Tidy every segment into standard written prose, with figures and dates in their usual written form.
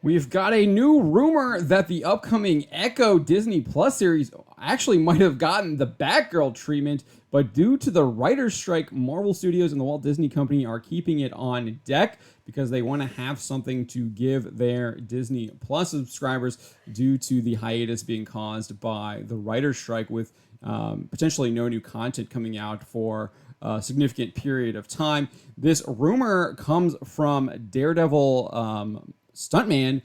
We've got a new rumor that the upcoming Echo Disney Plus series actually might have gotten the Batgirl treatment, but due to the writer's strike, Marvel Studios and the Walt Disney Company are keeping it on deck because they want to have something to give their Disney Plus subscribers due to the hiatus being caused by the writer's strike, with potentially no new content coming out for a significant period of time. This rumor comes from Daredevil stuntman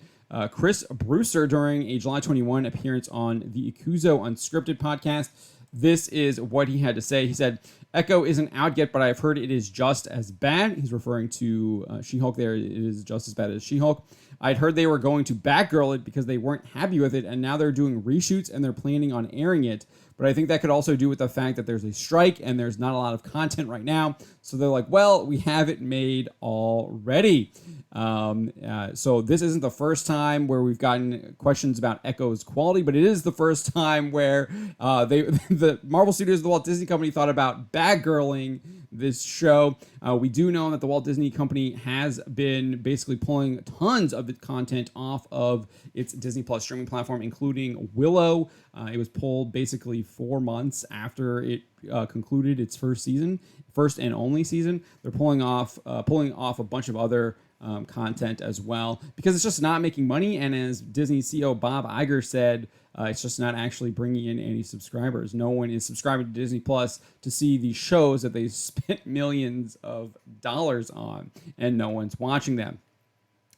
Chris Brewster during a July 21 appearance on the Ikuzo Unscripted podcast. This is what he had to say. He said, Echo isn't out yet, but I've heard it is just as bad. He's referring to She-Hulk there. It is just as bad as She-Hulk. I'd heard they were going to Batgirl it because they weren't happy with it, and now they're doing reshoots and they're planning on airing it. But I think that could also do with the fact that there's a strike and there's not a lot of content right now. So they're like, well, we have it made already. So this isn't the first time where we've gotten questions about Echo's quality, but it is the first time where the Marvel Studios, the Walt Disney Company, thought about Batgirling this show. We do know that the Walt Disney Company has been basically pulling tons of the content off of its Disney Plus streaming platform, including Willow. It was pulled basically 4 months after it concluded its first and only season. They're pulling off a bunch of other content as well because it's just not making money. And as Disney CEO Bob Iger said, it's just not actually bringing in any subscribers. No one is subscribing to Disney Plus to see these shows that they spent millions of dollars on, and no one's watching them.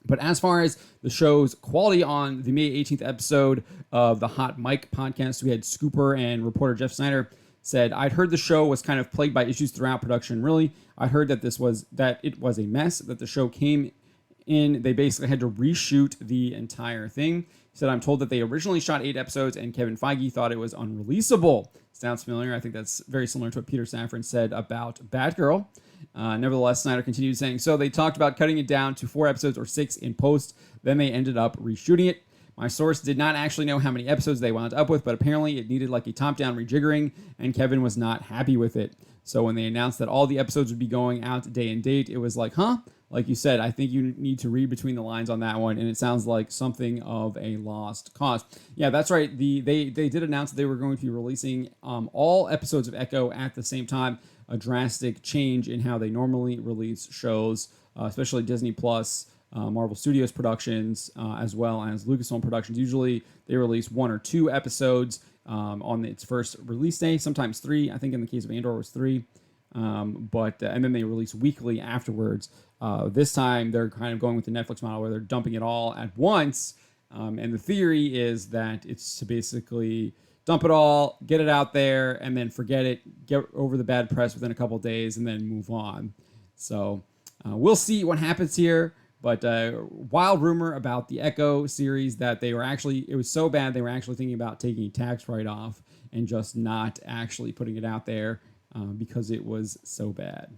But as far as the show's quality, on the May 18th episode of the Hot Mic podcast, we had Scooper and reporter Jeff Snyder said, I'd heard the show was kind of plagued by issues throughout production. Really, I heard that it was a mess, that the show came in. They basically had to reshoot the entire thing. He said, I'm told that they originally shot 8 episodes and Kevin Feige thought it was unreleasable. Sounds familiar. I think that's very similar to what Peter Safran said about Batgirl. Nevertheless, Snyder continued saying, so they talked about cutting it down to 4 episodes or 6 in post. Then they ended up reshooting it. My source did not actually know how many episodes they wound up with, but apparently it needed like a top-down rejiggering, and Kevin was not happy with it. So when they announced that all the episodes would be going out day and date, it was like, huh? Like you said, I think you need to read between the lines on that one, and it sounds like something of a lost cause. Yeah, that's right. They did announce that they were going to be releasing all episodes of Echo at the same time, a drastic change in how they normally release shows, especially Disney Plus, Marvel Studios productions, as well as Lucasfilm productions. Usually they release 1 or 2 episodes on its first release day, sometimes 3. I think in the case of Andor it was 3. And then they release weekly afterwards. This time they're kind of going with the Netflix model where they're dumping it all at once. And the theory is that it's to basically dump it all, get it out there, and then forget it, get over the bad press within a couple of days, and then move on. So we'll see what happens here. But wild rumor about the Echo series that it was so bad they were actually thinking about taking a tax write-off and just not actually putting it out there because it was so bad.